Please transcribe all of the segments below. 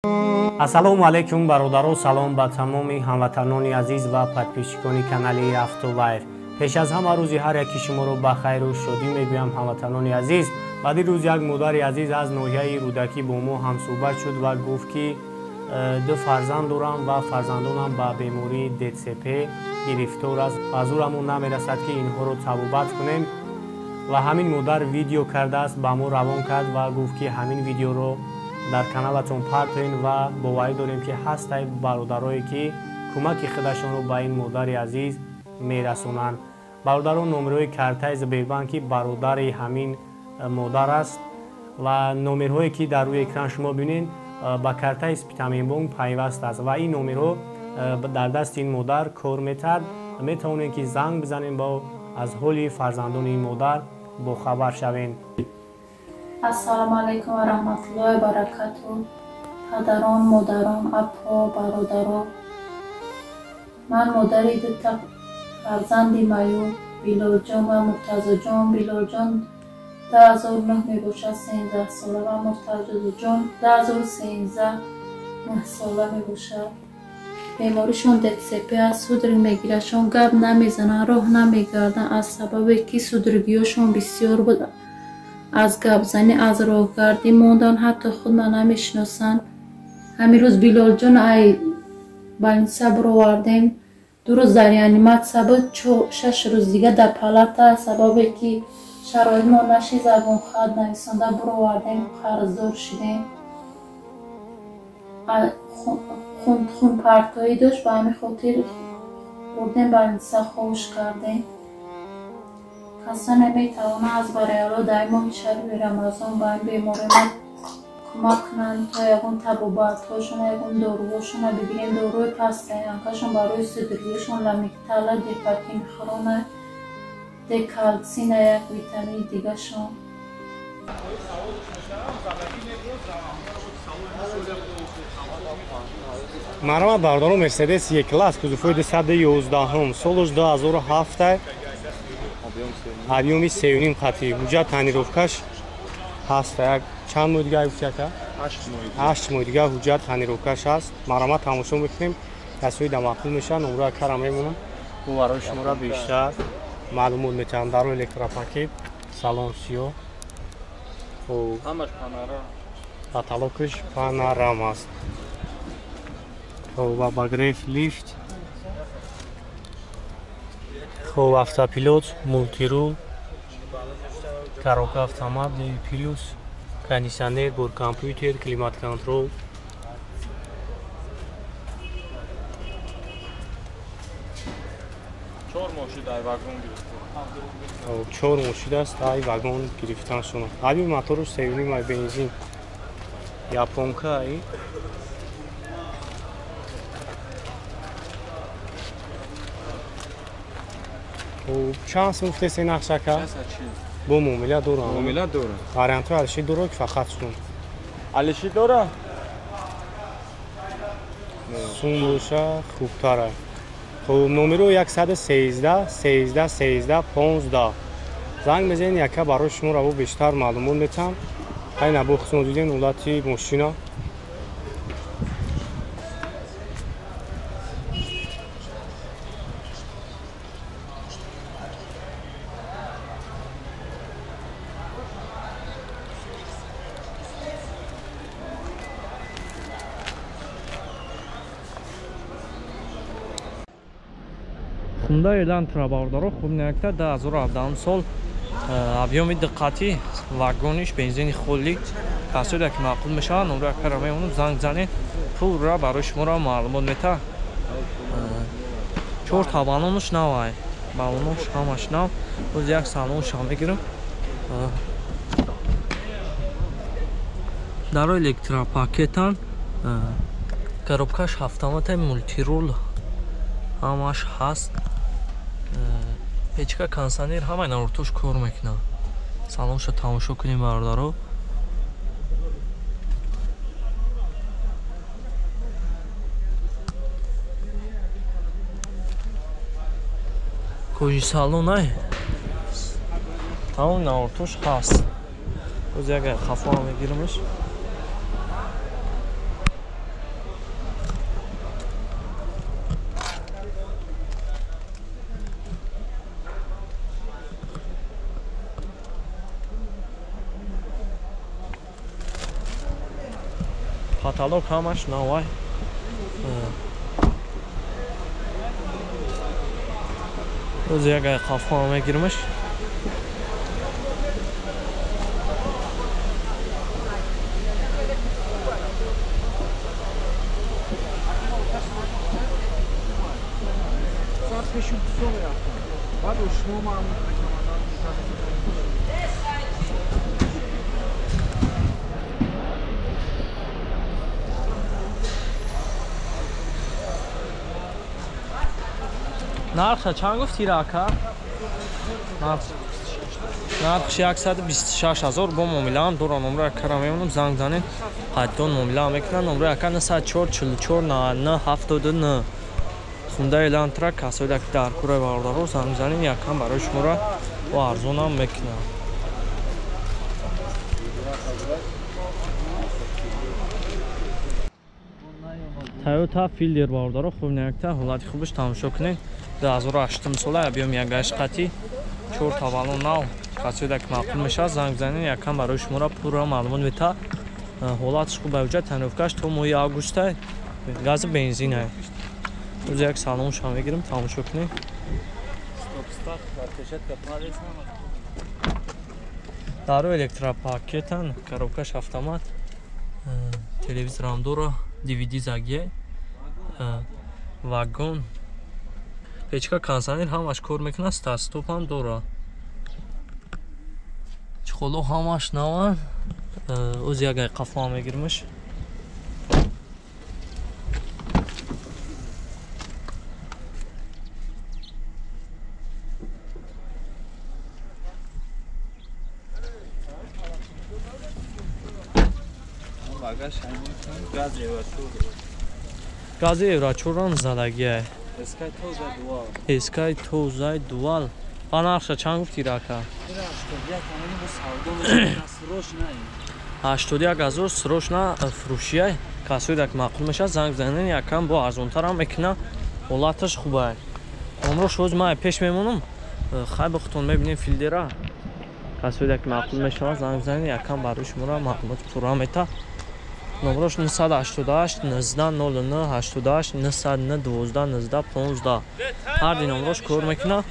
Ассалому алайкум бародаро, салом ба тамоми ҳамватанони азиз ва подписчикони канали Автолайф. Пеш аз ҳама рӯзи ҳар яки шуморо ба хайру шодӣ мегӯям ҳамватанони азиз. Баъди рӯз як модари азиз аз ноҳияи рӯдакӣ бо мо ҳамсӯҳбат шуд ва гуфт ки ду фарзанд дорам ва фарзандонам ба бемории ДЦП гирифтор аст ва зӯрамон намерасад ки инҳоро табобат кунем. Ва ҳамин модар видео кардааст, ба мо равон кард ва гуфт ки ҳамин видеоро дар каналатон партоен ва боварӣ дорем ки ҳастай бародарое ки кӯмаки худашонро ба ин модари азиз мерасонанд. Бародарон номерҳои картаи Сбербанки бародари ҳамин модар аст ва номерҳое ки дар рӯи экран шумо бинед ба картаи Спитаминбонк пайваст аст ва ин номерҳо дар дасти ин модар кор метавонад. Метавонед ки занг бизанед ба аз ҳоли фарзандони ин модар бохабар шавед. Ассалому алайкум ва раҳматуллоҳи ва баракатуҳ. Падарон, модарон, апо, бародаро. Ман модари дута фарзанди маён Билолҷон ва Муртазоҷон. Билолҷон 2009 мебошад, 13 сола ва Муртазоҷон 2013 9 сола мебошад. Беморишон ДЦП аст, судорог мегирашон, гап намезананд, роҳ намегарданд аз сабабе ки судорогиёшон бисёр буд. Аз гапзанӣ, аз роҳгардӣ мондан, ҳатто худма намешиносанд. Ҳамин рӯз Билолҷон ай больница буровардем, 2 рӯз дар реаниматсия буд, 6 рӯз дига дар палата сабабе ки шароит мо наши забонхат нависонда буровардем, қарздор шудем. Хунпартоӣ дошт, ба ҳамин хотир бурдем больница ховш кардем. Каса наметавонад аз барояло дар моҳи шаҳри Рамазон ба ин беморон кӯмак кунанд, то ягон табобатҳошон, ягон дорувошона бигирем. Доруи пастаянкашон барои судорогиёшон ламиктала, депакимхрона, декалсина, як витамини дигашон. Марҳамат бародаро, Мерседес Е-класс кузуфои 211 солош 2007 объёми 3.5 қатӣ. ҳуҷҷат танировкаш ҳаст. Як чанд моҳ дига гуфтяка? 8 моҳ дига ҳуҷҷат танировкаш ҳаст. Марҳамат тамошо мекунем. касои дамақбул мешавад, номраи кара мемонам. мо барои шуморо бештар маълумот метавонам. Даро электропакет, салон сиёҳ. Ҳамаш панорама. Потолокаш панорама аст. ва багреф лифт. Автопилот, мултирул, коробка автомат, плюс, кондиционер, боркомпютер, климат-контрол. 4 моҳ шуд ай вагон гирифтем. 4 моҳ шудааст ай вагон гирифтан шуд. Ҳаби мотораш 3.5 ай бензин. Японка ай. чанд сум гуфтеси нақшака? 60. бо муомила дорам. Муомила дорам. Вариантҳои алиши дора ки фақат сум. Алиши дора? Сум боша хубтар аст. Хуб, номеро 113 13 13 15. Занг мезанед, яка барои шумо раво бештар маълумот метавам. Айна бо хизмат дидем ҳолати мошина. Хунда Элантра бародаро, хубнактар 2017 сол объёми диққати вагониш бензини холӣ касода ки маъқул мешавад, номраи кара мемонам, занг занед, пулра барои шуморо маълумот метавад. 4 табанонош нав ай, балонош ҳамаш нав. боз як салоншам мегирам. дар электропакетан, коробкаш автомата мултирул ҳамаш ҳаст. печка кондиционер ҳамаи навортош кор мекунад. Салоншо тамошо кунем бародаро. кӯҷи салон ай тамоми навортош ҳаст. боз як хафо мегирамаш. потолок ҳамаш новай. O'zi yagay qafqon megirmish. Нарха чанд гуфти рака? Нархи 126000 бо муомилаам дора. Номраи кара мемонам, занг занед ҳаддон муомила мекунанд. Номраи ака 9444 хундаи лантра касоида ки дар кураи бардоро занг занед якам барои шуморо бо арзонам мекунанд. Toyota Fielder бардоро хуб наякта ҳолати хубаш тамошо кунед. 2008 сола объем 1.8 қати 4 тавалон нав касоида ки маъқул мешавад занг занед якам барои шуморо пурра маълумот мета. ҳолатиш хуб бавҷад тановкаш то моҳи августай гази бензинай. O'zi yak salon sham megirim tamosho kuning. Daru elektropaketan, коробкаш автомат, телевизорам дора, DVD загия, вагон. Печка консонер ҳамаш кор мекунад, старт-стопам дора. Чхоло ҳамаш нава. O'zi ягай қафо мегиримш. Гази еврачурам залагия. Eskay tozay dual. Анарша чанд гуфти рака? 81000 срочна фурӯшия. Касоида ки маъқул мешавад занг занед якам бо арзонтарам мекунад. ҳолаташ хубай. Номро шоз май пеш мемонам. Хай бо хутон мебинем филдера. Касоида ки маъқул мешавад занг занед якам барои шуморо маълумоти пурра мета. Номрош 988 1909 88 909 12 19 15. Ҳар ди номрош кор мекунад.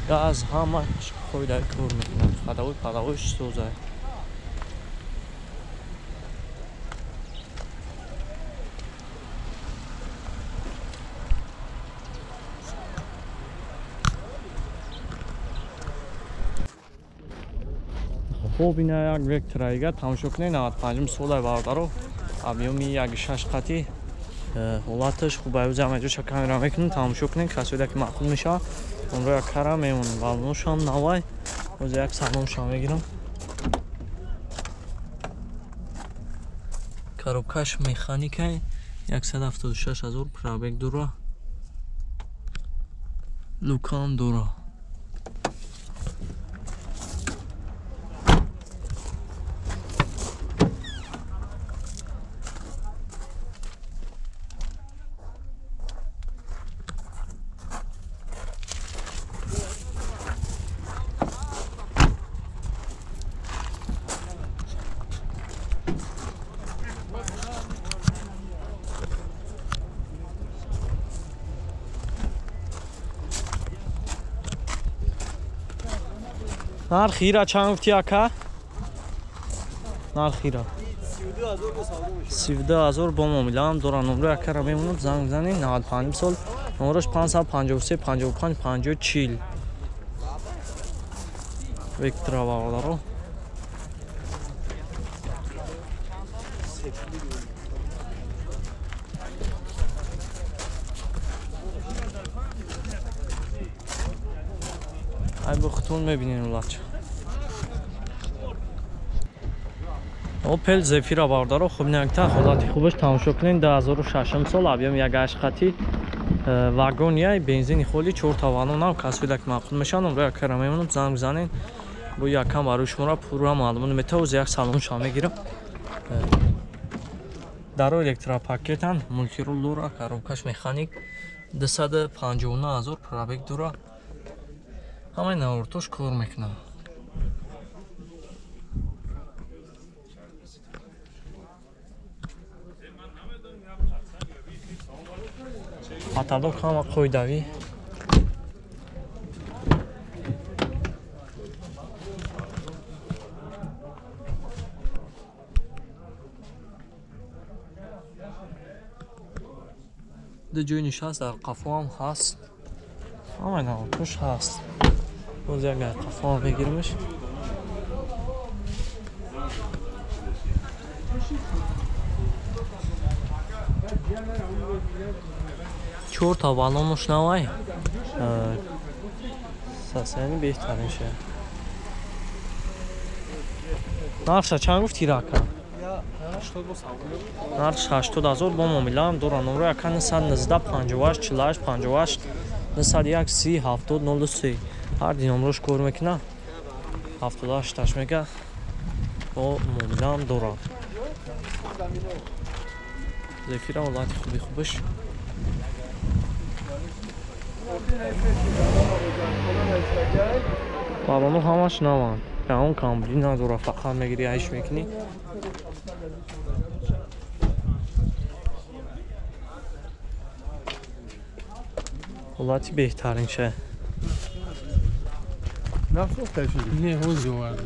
Газ ҳамаш қоида кор мекунад. Падавои созай. Хуб ина як векторайга тамошо кунед 95 солаи бардоро объеми 1.6 қати ҳолаташ хубай ӯзамаҷоша камера мекунем тамошо кунед касоида ки маъқул мешавад онро як кара мемонад балоношам навай ӯзе як салоншам мегирам коробкаш механикай 176000 пробег дора лукам дора нархира чанд гуфти ака? Нархира 32000 бо муомилаам дора. номраи акара мемонад занг занед 95 сол номрош 553 55 50 40 вектора бардоро ай бо хутун мебинен улача Opel Zafira бардоро хуб наякта ҳолати хубаш тамошо кунед 2006 сол объем 1.8 қати вагония бензини холи 4 тавалон касоида ки маъқул мешавад номраи акара мемонам занг занед бо якам барои шуморо пурра маълумот мета ӯзи як салоншам мегирам даро электропакетан мултирул дора коробкаш механик 259000 пробег дора ҳамаи наворотош кор мекунад Xatarda ҳама қоидавӣ. ду ҷои нишаст дар қафо ҳам ҳаст. Ҳамаинам туш ҳаст. Боз як қафоам бигиримш. چهار تا بالونش نوای ساسیانی بهترینشه. نقشه چند گفتی راکا؟ نقش 80,000 با معامله دوران نمره اکان 119 58 48 91 30 70 03 هر دی نمرش کار میکنه 78 تاش میگه با معامله دوران زفیره ولایت خوبی خوبش بالونو همش نوان که اون کاملی نداره فقط میگیری ایش میکنی ولایتی بهترین شه نه خوب تشریف نه حوض جوار